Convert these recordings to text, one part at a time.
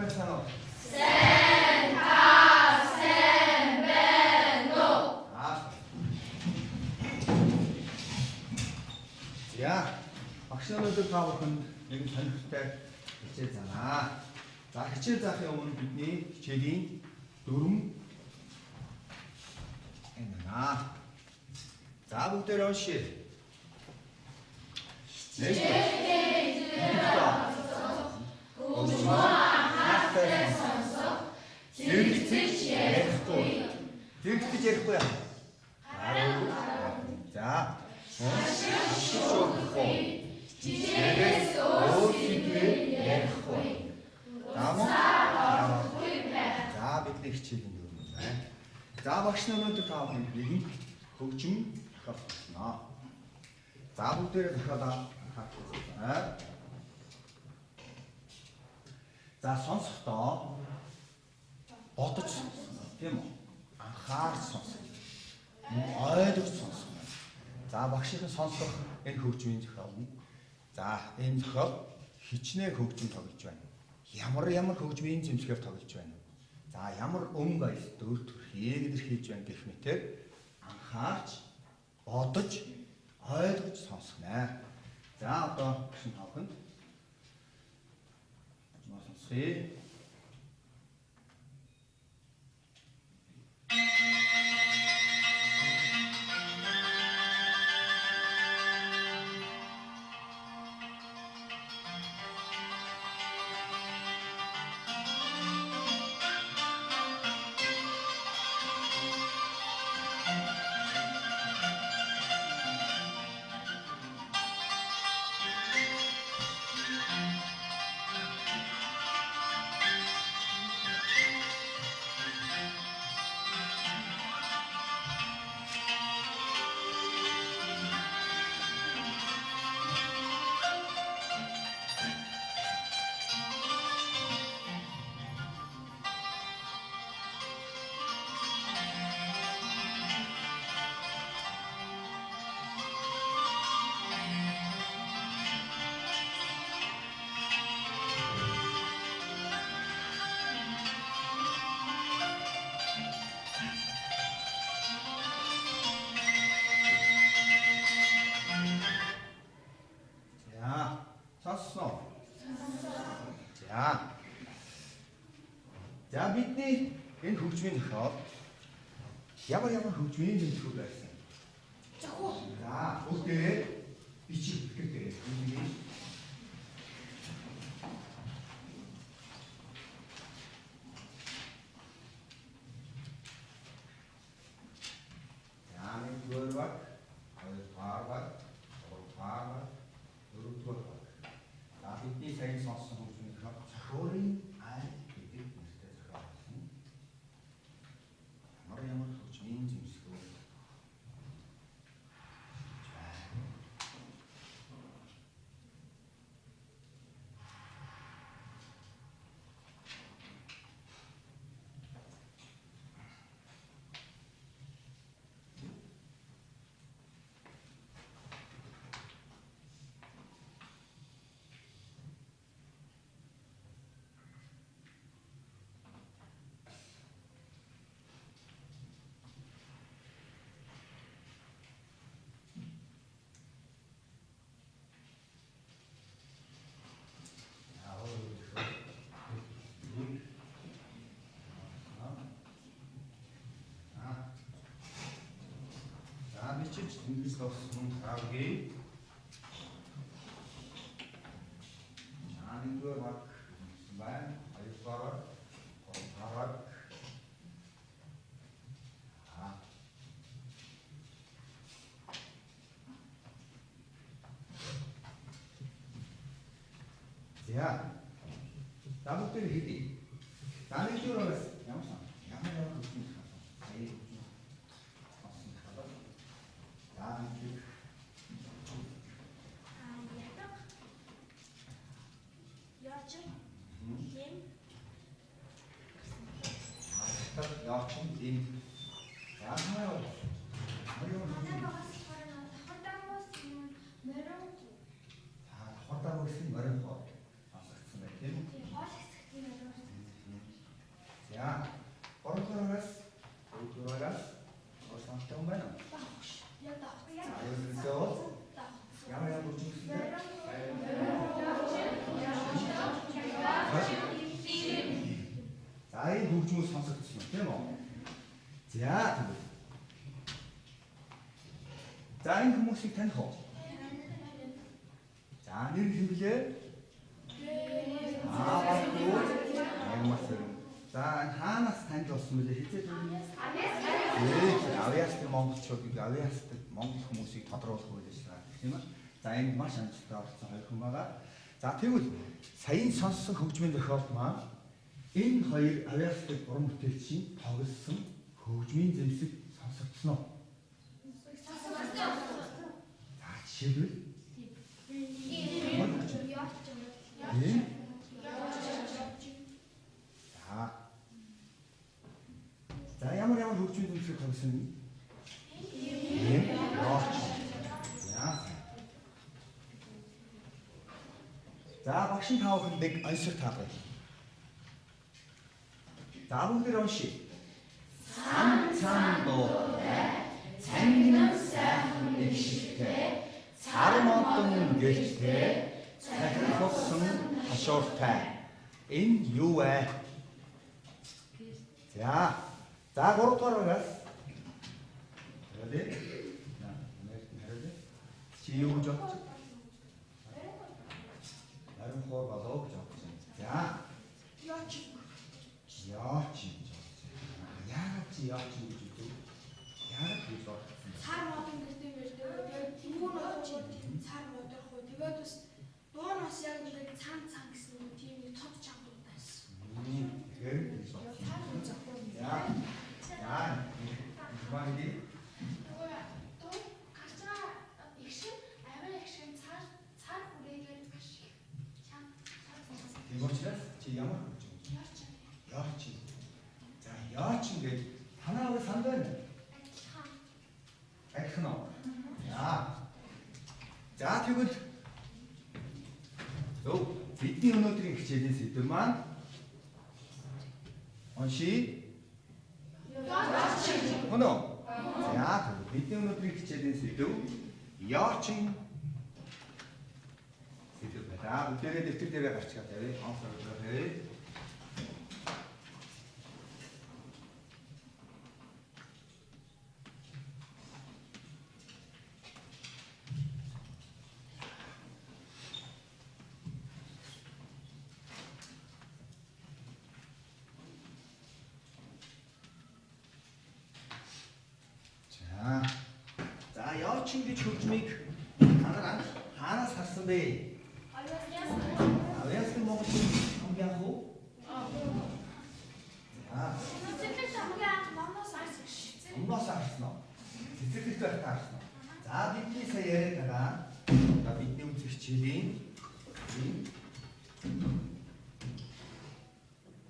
Хамрын санаа. За, багш наруудад та бүхэнд нэгэн сонирхолтой хичээл заана. За, хичээл заахын өмнө бидний хичээлийн дүрм энэ байна. За, бүгдээрээ уншъя. Тэгтэж ярихгүй. За. Жирээс өөрсдөө ярихгүй. За бидний хичээлийн дүрм байна. За багш наруудад та бүхэнд нэгэн хөгжим дахиад болно. За бүгдээрээ дахиад хатчихсан. За сонсохдоо бодож сонсно тийм үү? Анхаарч сонсно. Ойлгож сонсно. За багшийн сонсох энэ хөгжмийн зохиол нь. За энэ зохиол хичнээн хөгжим тоглож байна. Ямар хөгжмийн зэмсгээр тоглож байна. За ямар өмг аяс дөр төрхийг илэрхийлж байна гэх мэтээр анхаарч бодож ойлгож сонсох нэ. За одоо багшийн тавханд сонсъё. За бидний энэ хөгжмийн зохиол ямар хөгжмийн зохиол байсан. За бүгдээрээ бичиг бүтээгээ. За нэгдүгээр баг, хоёрдугаар баг, гуравдугаар баг, дөрөвдүгээр баг. За бидний сайн сонссон хөгжмийн зохиол цохиурын аль гэдэг нэртэй зохиол байсан. Ямар хөгжмийн зэмсгүүд English болсон таагүй. Нэгдүгээр баг байна. Хоёрдугаар, гуравдугаар. За. Бүгдээр хийдий. За нэгдүгээр багаас ямар хөгжим Яачин энэ яамаа хордоо үсэн морин хоо асагдсан байх тийм. хүмүүсийг таних уу? За нэр хэн блэ? Баггүй. Ямар хэрэг. За хаанаас танд болсон бэлээ? Хизээ төрний? Авьяастай монголчуудыг авьяастай монгол хүмүүсийг тодруулах үйл ажиллагаа гэх юм аа. За энд маш амжилттай орсон хоёр хүн байгаа. За тэгвэл саяын сонссон хөгжмийн зохиолт маань энэ хоёр авьяастай уран бүтээлчийн тоглосон хөгжмийн зэмсэг сонсогдсон уу? За жишээлбэл За ямар хөгжмийн зэмсэг тоглосон юм? За багшин таахыг ансар таах. За бүгдээр уншия. Цан дуутай, цангин сайхан иштэй, цар модон гэртэй, цахилсан хашууртай. Энэ юу вэ? За 3 дугаар байгаас. Хараад. Чи юу гэж бодож байна? Харин хоор болоо гэж бодож байна. За. Яач. Яагаад чи яач гэж бодож? Яагаад гэж бодсон? Цар модон гэдэг тэгээд түүнээс чи цар модорхгүй. Тэгээд бас дуунаас яг нэг цан гэсэн тийм нэг тод чамдуудаа байсан. Тэгэхээр гэж бодсон. Яа. Багди. Тоо гацаа ихшин аваа ихшин цар хүрээгээд гаш. Чам. Тийм учраас чи ямар гэж бодсон? Яач. За яач гэж танаа санд байна. Айхан. За тэгвэл бидний өнөөдрийн хичээлийн сэдэв маань уншия. Өнөө. За бидний өнөөдрийн хичээлийн сэдэв яачин сэдэв байна. Бүгдээрээ дэвтэр дээрээ гарчгаад тавья. Онцлог тавья. За яачин гэж хөгжмийг танаар хаанаас харсан бэ? Авьяастай монгол хүн яах вэ? Цэцэрлэг хамгийн номноос харсан. Номноос харсан уу? Цэцэрлэгт байх таарсан уу? За бидний сая яриад байгаа. За бидний үзэх хичээлийн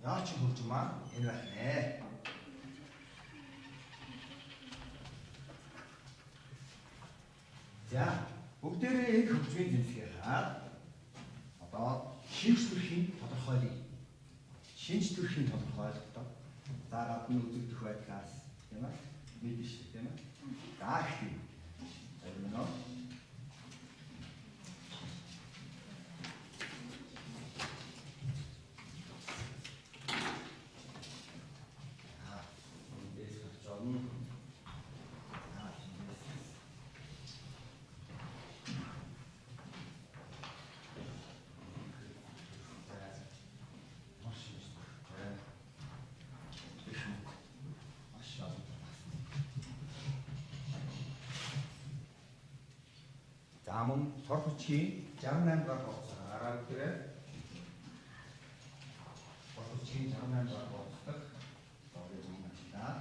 яачин хөгжим маань энэ байх нэ. За бүгдээрээ энэ хөгжмийн зэмсгээ хараад одоо шинж төрхийн тодорхойлъё. Шинж төрхийн тодорхойлолтоо за гадны үзэгдэх байдлаас тийм ээ мэднэ шүү дээ тийм ээ. За ихтэй. Тэрмэнэ. За мөн цор хүчийн 68 дугаар хуудас араа үгээрээ цор хүчийн 68 дугаар хуудасдаг зургийг үнэлээ.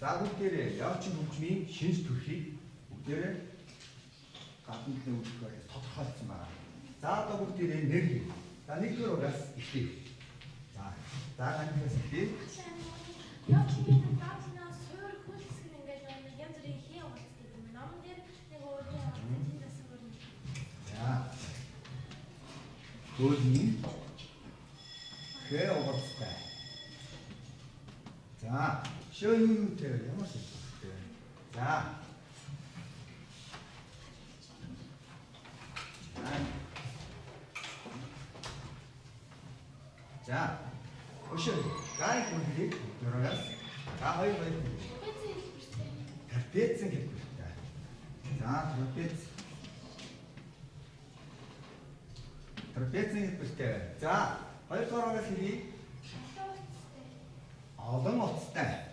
За бүгдээрээ явчин хөгжмийн шинж төрхийг бүгдээрээ гадна талын үйлдвэрлэлээр тодорхойлсон байна. За одоо бүгдээрээ нэр хий. За нэгдүгээр угаас эхлэв. За ганцаас эхлэв. Явчгийн даатнаас суур хөлсгэн ингээд янз бүрийн хий уулздаг юм. Номон дээр нэг өөрийн тийм дасан өрнө. За. Хөлний хэ угастай. За, шөө юутэй ямар шийдвэртэй. За. За. Өшөө гай хүндлийг дөрөвөөс. За хоёр хоёр. Трапецэн хэлбэртэй. За, трапец. Трапецэн хэлбэртэй. За, хоёр дугаараас хэлье. Олон утастай.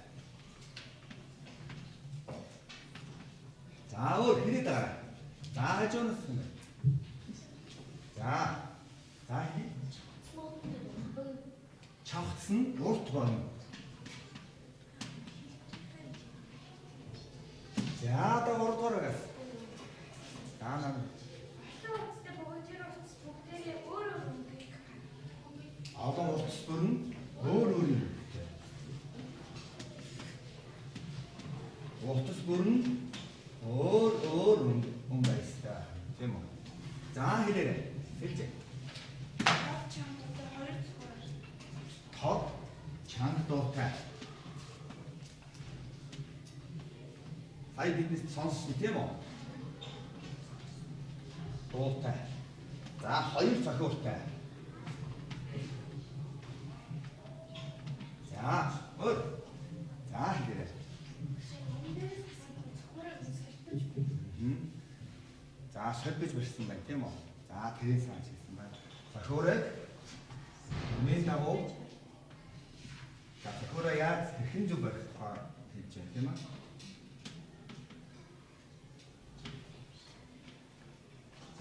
За өөр хэлээд байгаа. За хажуунаас юм. За. За хий. Чавхц нь урт болно. За одоо урдгаарагаас. За нам. Олон утас бүр нь өөр өөр юм. Утас бүр нь өөр юм байстай. Тийм үү? За хэлээрэй. Хэлж. Тод чанга дуутай. Хай биднес сонссон тийм үү? Дуутай. За хоёр цохиуртай. За өөр. За хэлээрэй. За сольбож барьсан байна тийм үү? За тэрийг санаж хэлсэн байна. Зохиурыг өмнө дагуу за зохиураа яаж хэрхэн зөв барих тухай хэлж байна тийм үү?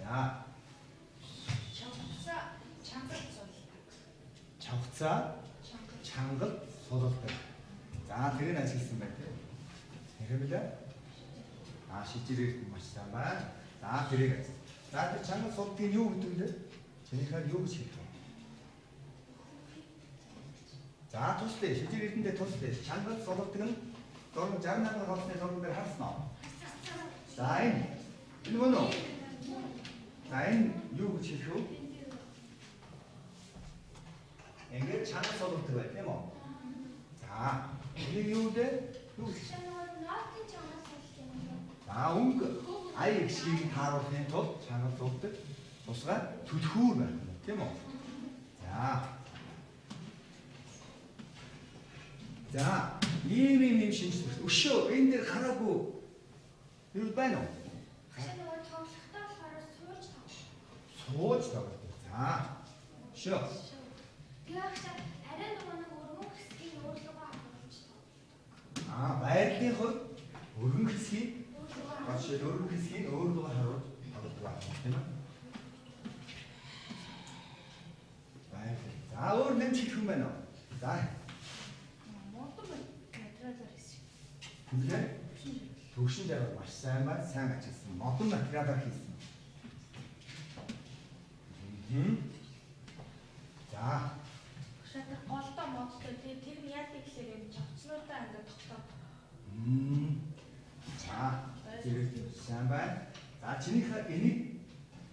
За чавхцаа чангал суулдаг. За тэрийг ажигласан байна тийм үү? Хэрэг билээ? Шижирээр маш сайн байна. За тэрийг. За тэр чангал суулдгийг юу гэдэг вэ? Чинийхээр юу гэж хэлэх вэ? За туслая. Шижирэрэндээ туслая. Чангал суулдаг нь 68 хоолны зураг дээр харсан уу? За энэ мөн үү? За энэ юу гэж хэлэх вэ? Ингээд чангал суулдаг бай тийм үү? За энэ юу вэ? Юу гэж? За өнгө ая гişгийг тааруулахын тулд чангал суулдаг тусгай түлхүүр байна тийм үү? За ийм шинж төрөл. Өшөө энэ дээр хараагүй юу байна уу? Сууж тоглох. За. Өшөө. Байрлалын хувьд өргөн хэсгийг Бачаа өргөн хэсгийг өөрөөр харуулж тоглох тийм ээ. Баярлалаа. За өөр нэмж хэлэх юм байна уу? За. Үнэ? Төвшин дээр маш сайн байна. Сайн ажилласан. Модон материалаар хийсэн. За. Шатар голдоо модтой тэр нь яадаг гэхээр юм чавцнуудаа ингээд тогтоод. За. Тэр сайн байна. За чинийхээ энийг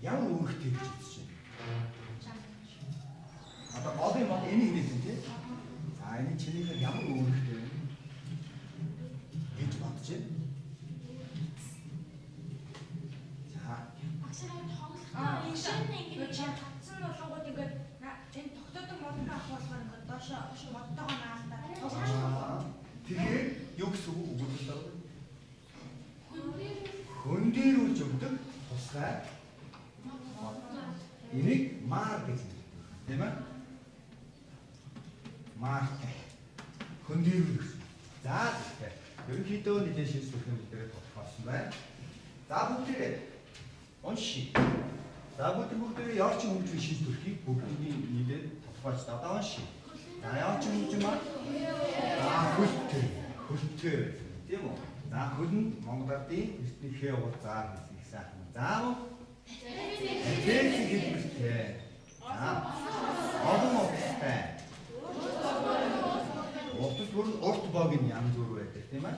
ямар үүрэгтэй гэж үзэж байна? Одоо голын мод энийг хэлсэн тийм. За энэ чинийхээ ямар үүрэгтэй вэ? гэж бодож байна. За. Багшаа тоглохдоо энэ шинэ ингээд чавцсан болгоод ингээд энэ тогтоодог модыг авах болохоор ингээд доошо модтойгоо наалтаа. Тэгэхээр юу гэсэн үг өгүүлсэн? Хөндөрүүлж өгдөг тусгай. Энийг маар гэж хэлдэг. Тийм ээ? Маар. Хөндөрүүлж. За тэгэхээр ерөнхийдөө нэгэн шийдвэр хэлбэрээр тодорхойлсон байна. За бүгдээрээ уншия. За бүгдээрээ явчин хөгжмийн шийдвэрийг бүгдийг нийлээд тодорхойлж одоо уншия. За явчин хөгжим аа хөлтэй. Тийм үү? За хөлн Монгол Ардын эртний хээ хугацаар хийх сайхан. Заавал хэлбэртэй. За олон утастай. Утас бүр урт богийн янз бүр байдаг тийм ээ.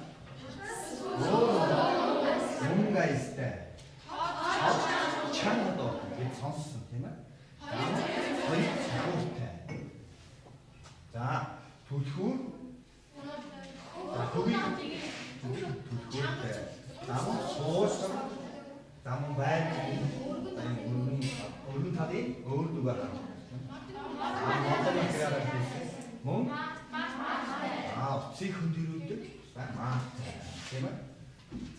Мөнгөйстэй. Чанад гэж сонссон тийм ээ. Хоёр цогтой. За түлхүүр. За түлхүүртэй. Замун суусар. Замун байр. Өргөн талын өөр дугаар гарна. Монгол хэлээр мөн утсыг хөндөрүүлдэг. Маа. Тийм ээ.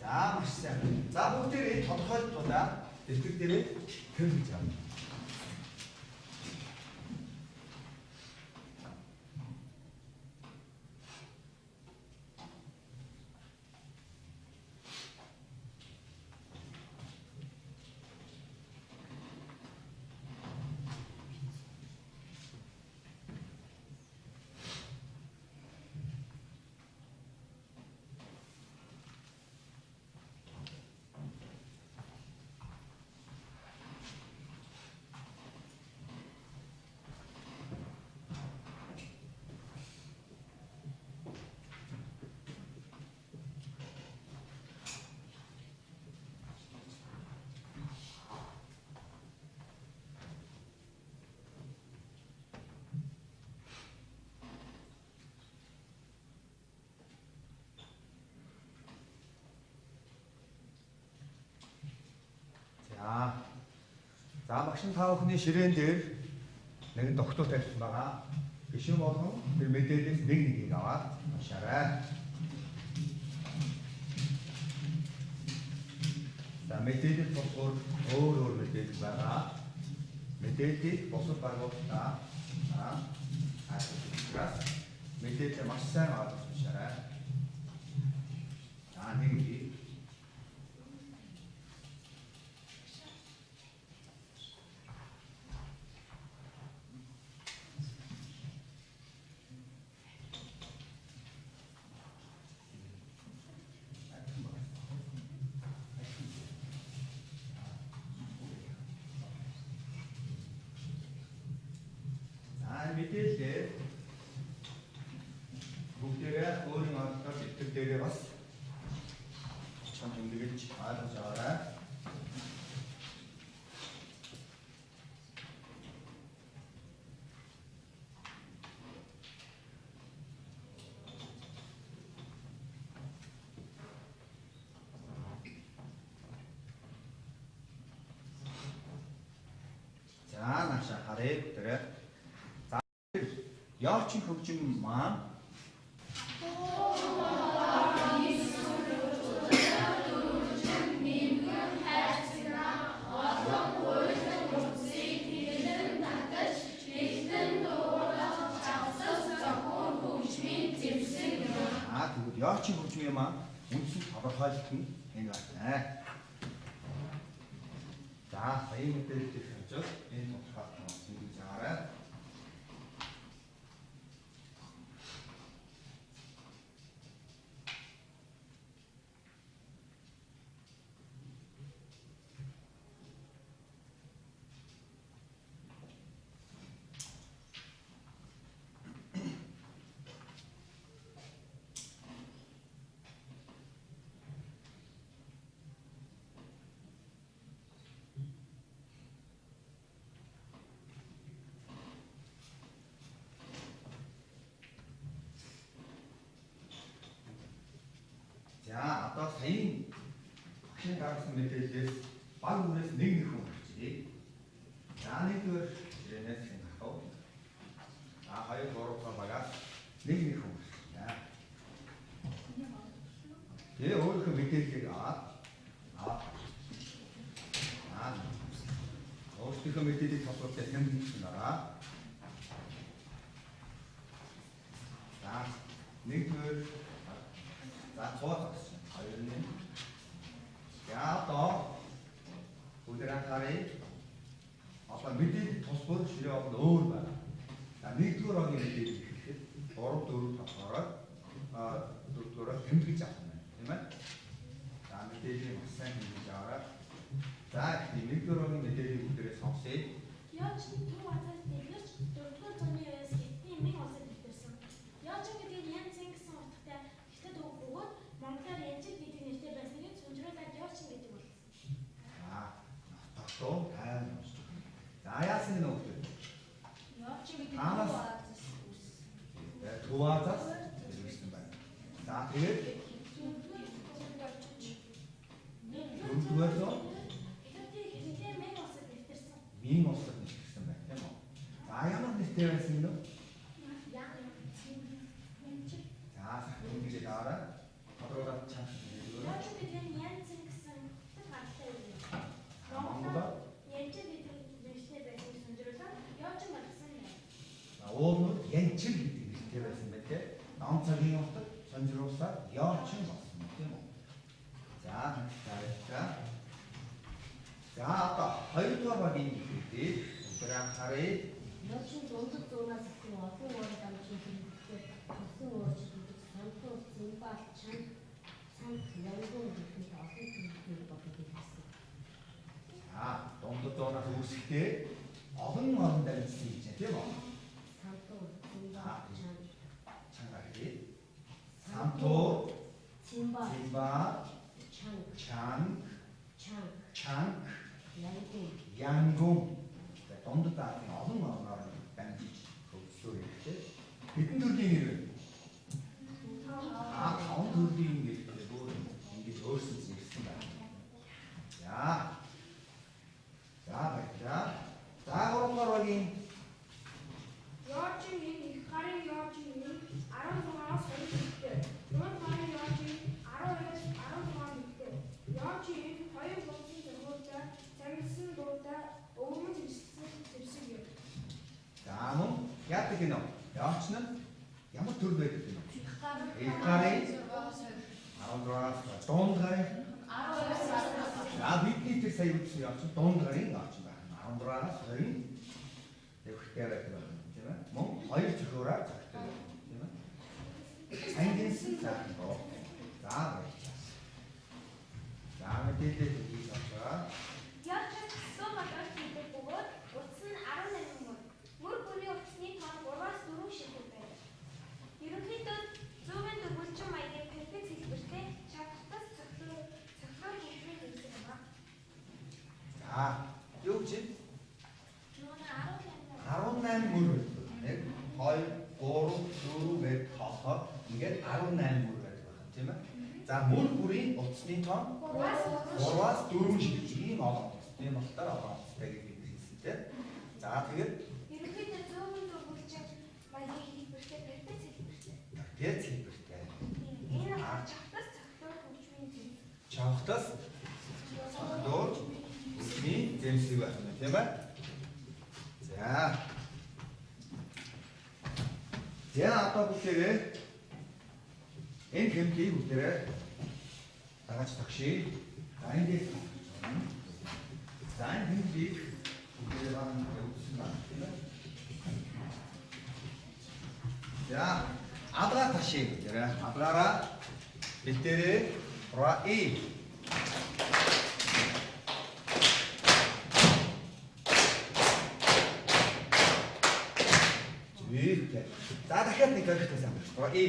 За маш сайн. За бүгдээ тодорхойлтуудаа дэлгэр дээрээ тэмүүлж авна. За багш та бүхний ширээн дээр нэгэн тогтоол тавьсан байгаа. Гишүүн болгон тэр мэдээлэлээс нэг аваад уншаарай. За мэдээлэл болохоор өөр мэдээлэл байгаа. Мэдээллийг босод байгуулалтаа мэдээлэл маш сайн аваад уншаарай. За нэг мэдээлэл бүгдээрээ өөрийн онцлог итгэл дээрээ бас чам тэмдэглэж ойлгож аваарай. За наашаа харъя бүгдээрээ. Яачин хөгжим маань тэгвэл яачин хөгжим маань үндсэн тодорхойлолт нь энэ байна. За сая мэдээлэл хийж энэ тодорхойлолт нь хийж аваарай. За одоо саяын багшийн гаргасан мэдээлэлээс баг үрээс нэг хүн болчихъя. За нэгдүгээр ширээнээс хэн хатав. За 2 3 багаас нэг хүн болчихъя. Тэгээ өөрийнхөө мэдээллийг аваад өөрийнхөө мэдээллийг тодорхойлж хэмжиж байгаа. За нэгдүгээр за цоох хоёрын яатоо бүгдээ харъя. Одоо мэдээлэл тусбар ширээ бол өөр байна. За нэгдүгээр огийн мэдээлэл гэхэд 3 4 5-аар дөрөвдүгээр хэмжиж авах юм байна. мэдээлэл маш сайн хийж аваад. За тийм нэгдүгээр мэдээлэл бүгдээрээ сонсъё. Яачин төв хатаас дэвлэж 4-р зууны үеэс хэдийн мэн улсад нэвтэрсэн. Яачин гэдэг нь янзын гэсэн утгатай хятад үг бөгөөд монголоор янжиг гэдэг нэртэй байсныг сүнжрүүлээд яачин гэдэг болсон. За тогтоо тайван уншиж. За яасан гэнэ бүгд. Яачин гэдэг Аанаас Төвазаас ирсэн байна. За тэгээд 4-р зуун Хэдийн мэн улсад нэвтэрсэн. мин улсад нэвтэрсэн байна тийм үү? За ямар нэртэй байсан гэнэ? За ингэж аваарай. Тодорхойлоод чанар хэлээ. Яачин гэдэг нь янзын гэсэн хятад гаралтай үг. Монголоор Янжиг гэдэг нэртэй байсныг сүнжрүүлээд яачин болсон юм. уулууд янчил гэдэг нэртэй байсан байх тийм. Ном цагийн утад сонжруулсаар яочин болсон тийм үү? За таашаа. За одоо 2-р багийн хэлбэрийг өндөр анхаарай. Яачин дундад зуунаас ихсэн олон уурал амжилт хийхдээ болсон өөрчлөлт санхүү зэмбал чан янгон гэдэг олон зүйлийг бодож байсан. За дундад зуунаас үүсэхдээ олон дамжсан гэж тийм үү? Санхүү зэмбал чан Чангари. Самтуу, зэмбал Зимба, чан Чан, чан Чанг, янгон Янгун. Дундад даатын олон орноор дамжиж хөгжсөн хэрэгтэй. Хэдэн төрлийн нэр вэ? 5 төрлийн нэр бүр ингэж өөрсөж ирсэн байна. За. За баярлалаа. За 3-р багийн Яачин энэ их гарын яачин энэ 16-аас 20-тэй. Дунд гарын яачин 12-аас 16 мэдтэй. Яачин энэ хоёр улсын зохиолтой цамилсан дуутай өвгөн зэвсэг юм. за мөн яадаг гинэ? Яач нь ямар төр байдаг гинэ? их гарын Их гарын 16-аас дунд гарын 12-аас бидний тэр сая үзсэн яач дунд гарын яач байна. 16-аас 20 дэвхтэй байдаг байна тийм ээ. Мөн хоёр зохиороо цагтай байна тийм ээ. Сангинсэн цааш гоо. За баярлалаа. За мэдээлэл хийж авчаа. Яачин сум гадаад гэдэг бөгөөд утас нь 18 мөр. Мөр бүрийн утасны тоон 3-аас 4 ширхэг байдаг. Ерөнхийдөө зүүн дөрвөлжин маягийн перфект хэлбэртэй шаталтас цогцлоо хэлбэрийн хэлбэр юм аа. За юу чинь Нөгөө 18 мөр байдаг. 1 2 3 4 гэж тоохоор ингээд 18 мөр байдаг байна тийм ээ. За мөр бүрийн утасны тоон 3-аас 4 шиг ийм олон утас. Тийм болохоор олон утастай гэж хэлсэн тийм. За тэгээд ерөнхийдөө зүүн дөрвөлжин маягийн хэлбэртэй перфект хэлбэртэй. тэгээд хэлбэртэй. Энэ шаталтас цогцлоо хөгжмийн хэлбэр. Чавхтас цогцлоо үсний зэмсэг байна тийм ээ. За. За одоо бүгдээ энэ хэмжээ бүгдээ дагач тагшээ. За эндээс за энэ хэмжээ бүгдээ байна үзсэн байна тийм ээ. За адраа ташээ бүгдээ адраараа битэрээ раи Зүйтэй. За дахиад нэг өгөхтэй сайн байна. Раи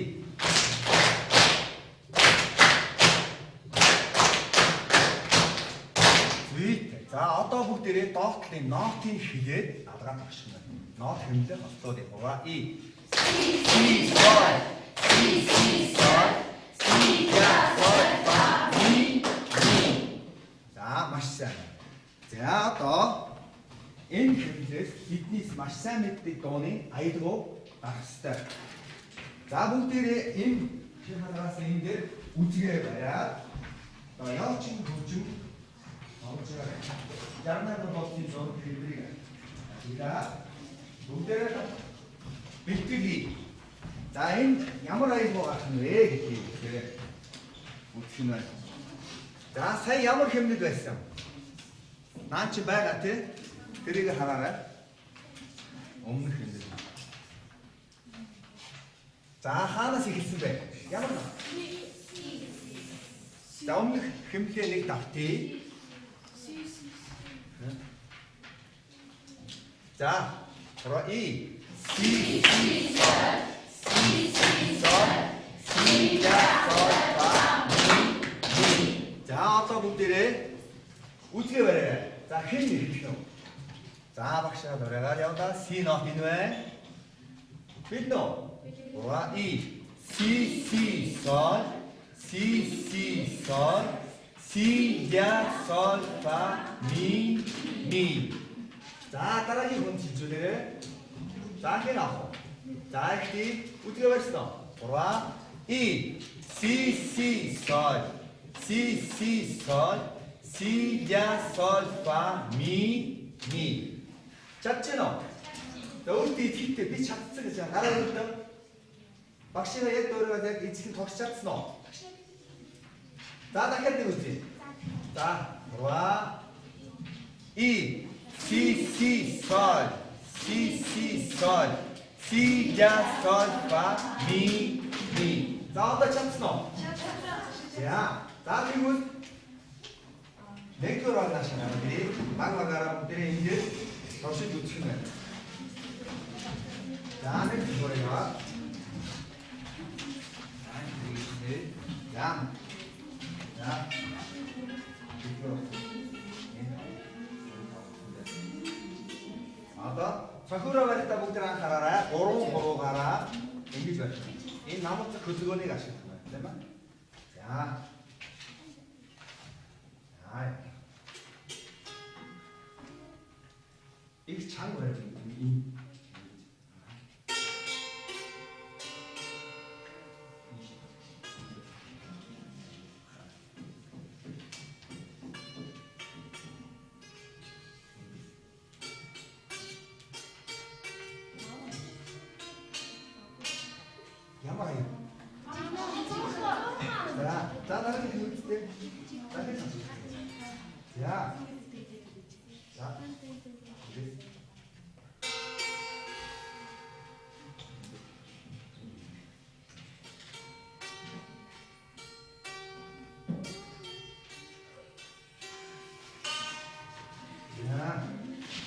Зүйтэй. За одоо бүгдээрээ доотлын нотыг хилээд адраа тагших юм. Нот хэмлэх хослоод юм. Раи За маш сайн. За одоо энэ хэмжээс биднээс маш сайн мэддэг дууны аялгау гарах ёстой. За бүгдээрээ энэ шин хараас энэ дээр үзгээ бариад одоо яочин хөгжим олж байгаа. Ярнаа болтын зураг хэлбэрийг бүгдээрээ бэлтгэе. За энэ ямар аялгау гарах нь вэ гэдгийг бүгдээрээ үзэх нь байна. За сая ямар хэмнэл байсан? Наа чи байгаа тий? Тэрийг хараарай. Өмнөх хэмнэл. За хаанаас эхэлсэн бэ? Ямар? Си. За өмнөх хэмлэгээ нэг давтъя. 자, 바로 E, C, C, sol, C, C, sol, C, 자, sol, 파, 미. 자, 어떤 분들이 어떻게 말해? 자, 힘이 필요. 자, 박씨가 노래가 나온다. C 너 힘내. 빈노. 바로 E, C, C, sol, C, C, sol, C, 자, sol, 파, 미, 미. 자, 따라하기 그럼 질주들. 자, 해나고. 자, 이렇게 어떻게 했어? 돌아. E, C, C, sol, C, C, sol, C, 자, sol, fa, 미, 미. 잤지너? 자, 우리 뒤에 미 잤어, 그죠? 따라해볼까? 박씨가 옛 노래가 내가 이 지금 덕시 잤어. 자, 다 했네, 그지? 자, 돌아. E, C, C, sol, C, C, sol, C, 자, sol, fa, 미, 미. 자, 어디다 쳤어? 자, 자, 그리고 냉도로 하시나, 우리 막막하라 분들이 이제 덕시 놓치네. 자, 냉도로가. 자, 자, 자그라 가랬다 복들랑 가라라 고로 가라 이게 좋아 이 나무부터 그 두건에 가실 거야 잠깐만 자 이게 참 뭐야 지금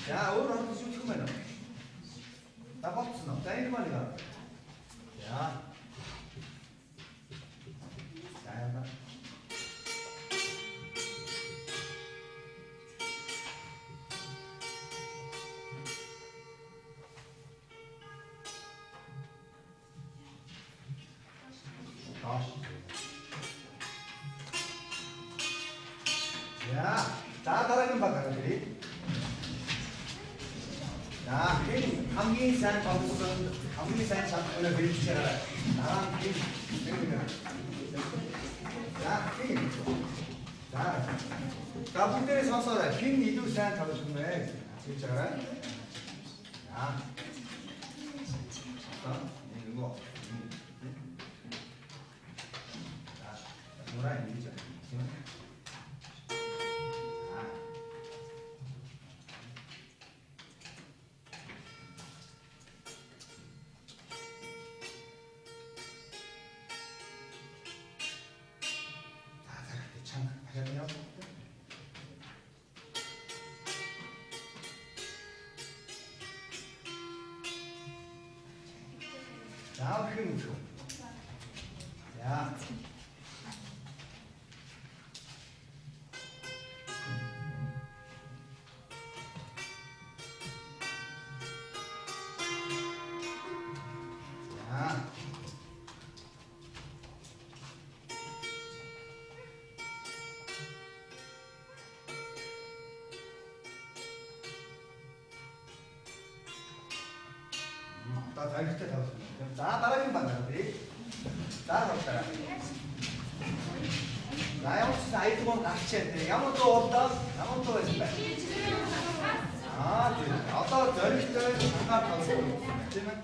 자, 오늘 한번 쭉 크면 나 박수 나. 자, 이리 말이야. 자, 한다. 자, 따라좀 바꿔라, 자, 함기산 방송은 함기산 작품을 빌리시라. 나랑 길 자, 자, 분들의 선서라. 긴 이두산 잡으셨네. 진짜. 자, 이거. 자, 뭐라 이거죠? 자, 그게 무슨? 자, 자, 이렇게 잡았습니다. 자, 따라좀 봐요, 우리. 자, 갑시다. 자, 양호치 아이트본 같이 했대. 양호도 없다? 양호도 했다. 아, 네. 어떤 절기절 잠깐 가고 있지만.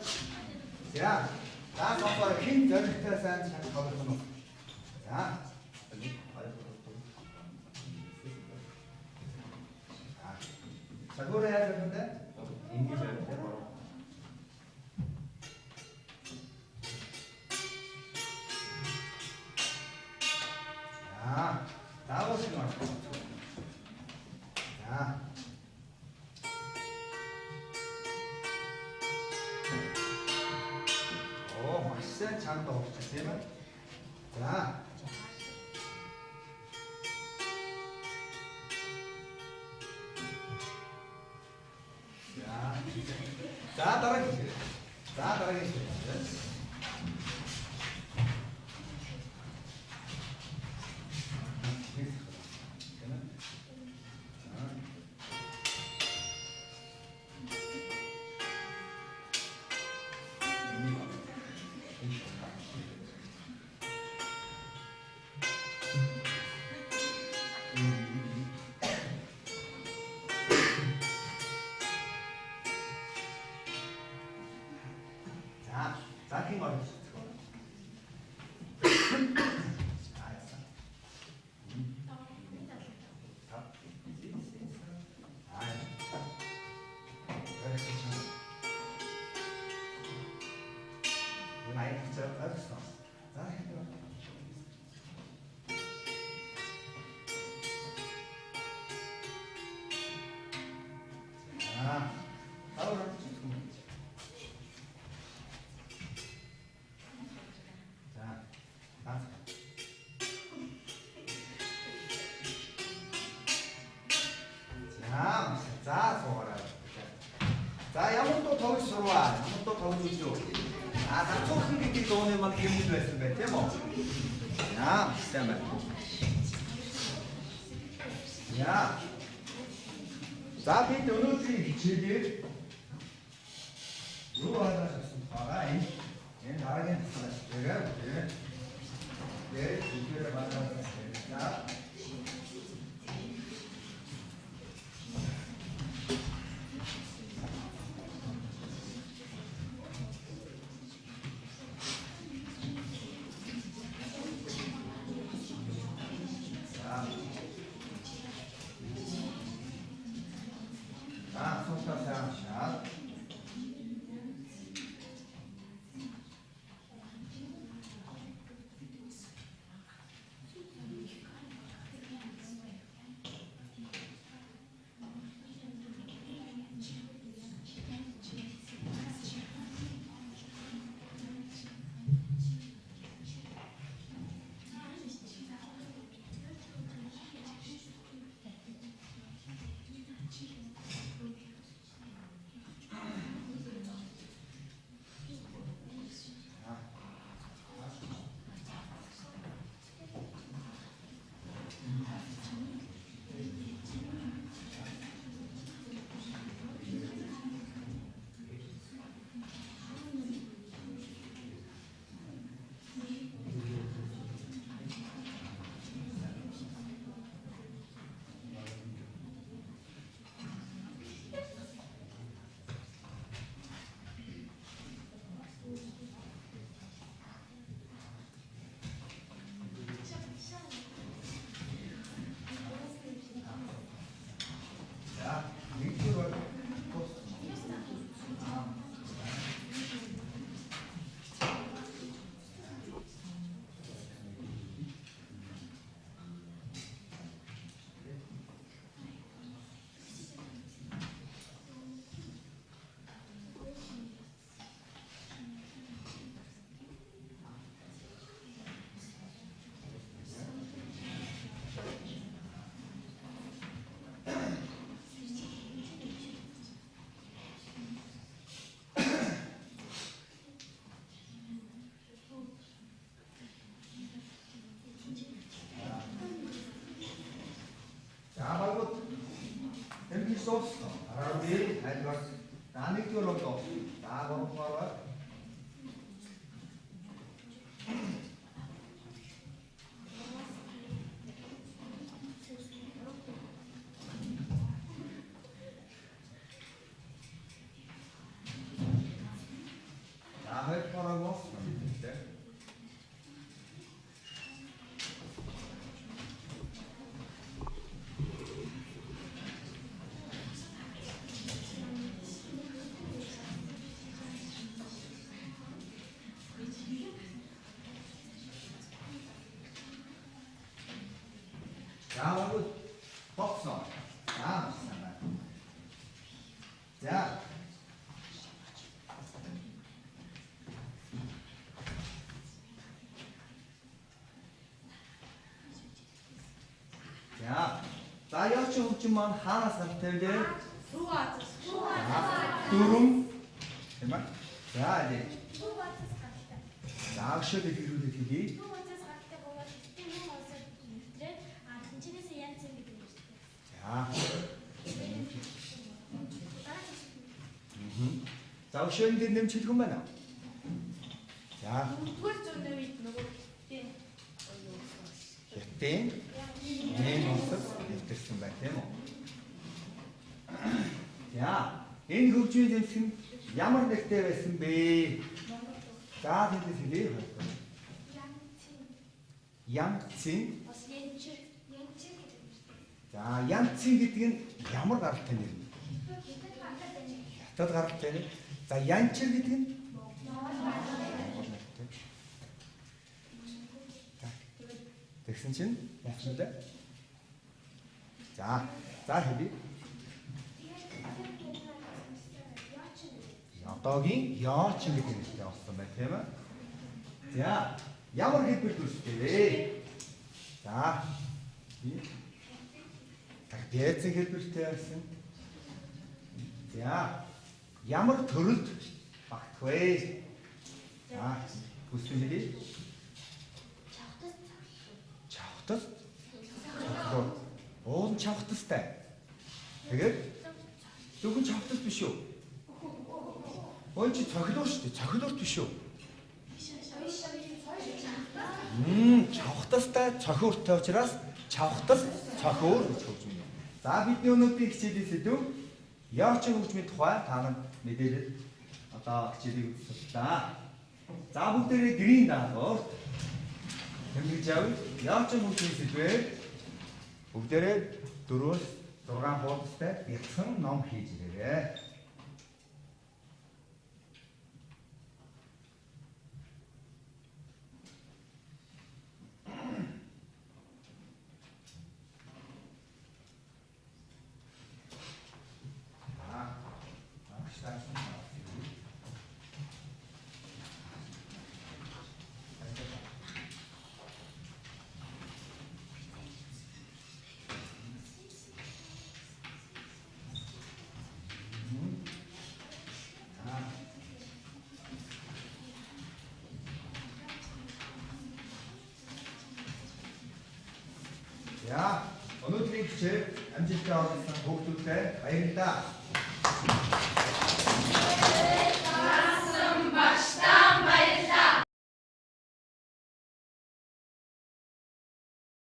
자, 자, 똑바로 긴 절기절 산 잠깐 가고 있어. 자, 여기. 자, 그걸 해야 되는데. 인기절 때 바로. 자, Маш сайн чанга тоглож тийм ээ. За. За дараагийн хэлээ. За дараагийн хэлээ. За хин орж. За суугаарай. За ямар дуу тоглож сурваа? Ямар дуу тоглож үзлөө? Хацуухан гэдэг дууны мал хэмнэл байсан бай, тийм үү? Сайн байна. За бид өнөөдрийн хичээлээр юу хаалгаж авсан байгаа энэ дараагийн таслаач. Тэгээд бүгдээрээ баатаа. Source. Around the I got Nanik to Roto. Now I would box on. Now, Яачин хөгжим маань хаанаас гартай вэ? Рүү Азаас. Дүрм. Тийм ээ. За дээ. Төв Азаас гаралтай. За агшуулыг хэрүүлээд хэлье. Төв Азаас гаралтай бөгөөд хэвтийн юм улсад нэвтрээд тэнцэнээс янз юм гэдэг юм шүү дээ. За. За агшуулын дээр нэмж хэлэх юм байна. За. 4-р зууны үед нөгөө Хятадын ийм улсад нэвтэрсэн байна тийм үү? За. Энэ хөгжмийн зэмсэг нь ямар нэртэй байсан бэ? За тэндээс хэлээ. Янцин. Бас янчиг гэдэг юм шүү дээ. За янцин гэдэг нь ямар гаралтай нэр вэ? Хятад гаралтай байна. Хятад гаралтай нэр. За янчир гэдэг нь тэгсэн чинь яасан бэ? За хэлье. Одоогийн яачин гэдэг нэртэй болсон байна тийм ээ. За ямар хэлбэр төрстэй вэ? За Дээдсэн хэлбэртэй байсан. За ямар төрөлд багтах вэ? За бүсгүй хэлье. Чавхтас. Уул чавхтастай. Тэгээд зөвхөн чавхтас биш үү? Ой чи цохилуур шүү дээ. Цохилуурт биш үү? Чавхтастай цохиуртай учраас чавхтас цохиур гэж хөгжмөн юм. За бидний өнөөдрийн хичээлийн сэдв яачин хөгжмийн тухай таанд мэдээлэл одоо хичээлийг үзүүлсэн. За бүгдээрээ грийн даалгавар тэмдэглэж явъя. Яачин хөгжмийн сэдвээр бүгдээрээ 4-6 хуудастай бяцхан ном хийж ирээрэй. За, өнөөдрийн хичээл амжилттай оролцсон хүүхдүүдэд баярлалаа.